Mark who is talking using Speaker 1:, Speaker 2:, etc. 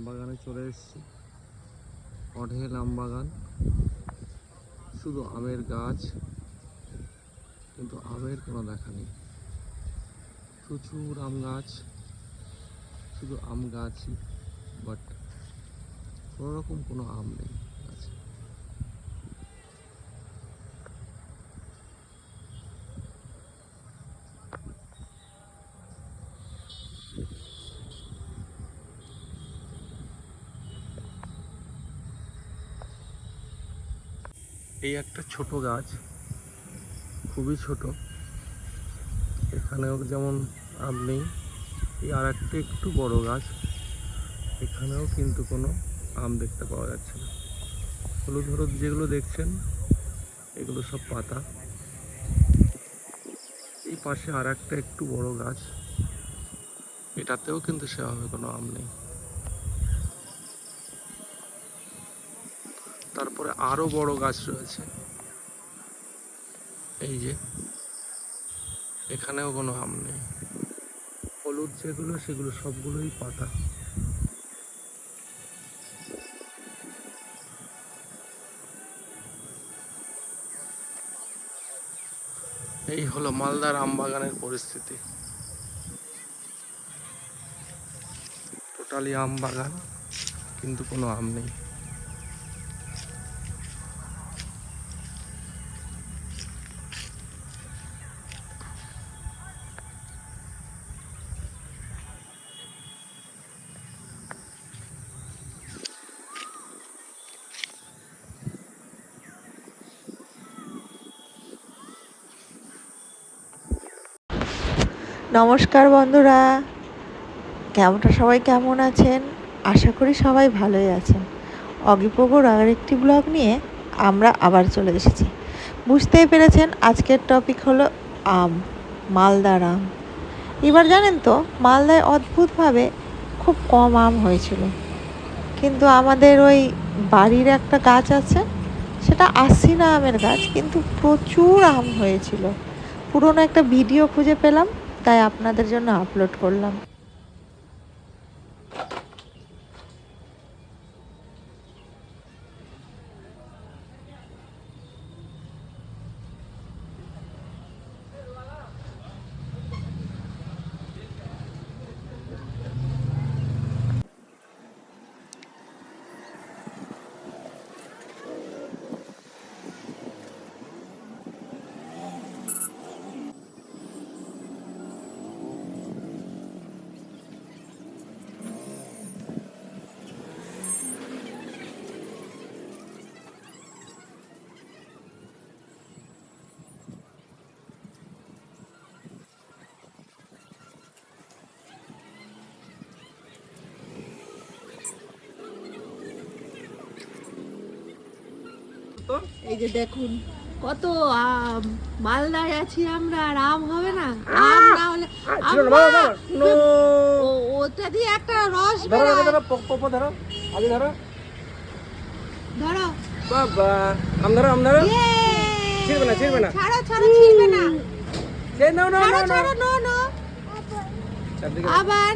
Speaker 1: আমবাগানে চলে এসেছি। অঢেল আমবাগান, শুধু আমের গাছ, কিন্তু আমের কোনো দেখা নেই। প্রচুর আম গাছ, শুধু আম গাছই, বাট কোনো রকম কোনো আম নেই গাছে। এই একটা ছোট গাছ, খুবই ছোট, এখানেও যেমন আম নেই। এই আর একটা একটু বড় গাছ, এখানেও কিন্তু কোনো আম দেখতে পাওয়া যাচ্ছে না। হলুদ হলুদ যেগুলো দেখছেন এগুলো সব পাতা। এই পাশে আর একটা একটু বড় গাছ, এটাতেও কিন্তু সেভাবে কোনো আম নেই। তারপরে আরো বড় গাছ রয়েছে, এই যে এখানেও কোনো আম নেই। হলুদ যেগুলো সেগুলো সবগুলোই পাতা। এই হলো মালদার আম বাগানের পরিস্থিতি। টোটালি আম বাগান, কিন্তু কোনো আম নেই।
Speaker 2: নমস্কার বন্ধুরা, সবাই কেমন আছেন? আশা করি সবাই ভালোই আছেন। অগিপগোর আর একটি ব্লগ নিয়ে আমরা আবার চলে এসেছি। বুঝতেই পেরেছেন আজকের টপিক হলো আম, মালদার আম। এবার জানেন তো, মালদায় অদ্ভুতভাবে খুব কম আম হয়েছিল, কিন্তু আমাদের ওই বাড়ির একটা গাছ আছে, সেটা আশিনা আমের গাছ, কিন্তু প্রচুর আম হয়েছিল। পুরনো একটা ভিডিও খুঁজে পেলাম, তাই আপনাদের জন্য আপলোড করলাম। এই যে দেখুন কত আম, মালদায় আছি আমরা, আর আম হবে না? আম না হলে ওটা দিয়ে একটা রস বেরোয়। ধরো ধরো
Speaker 1: বাবা, আম ধরো, আম ধরো, ছিড়বে না, ছিড়বে না,
Speaker 2: ছাড়ো ছাড়ো, ছিড়বে না,
Speaker 1: নাও নাও
Speaker 2: ছাড়ো ছাড়ো, নো নো, আবার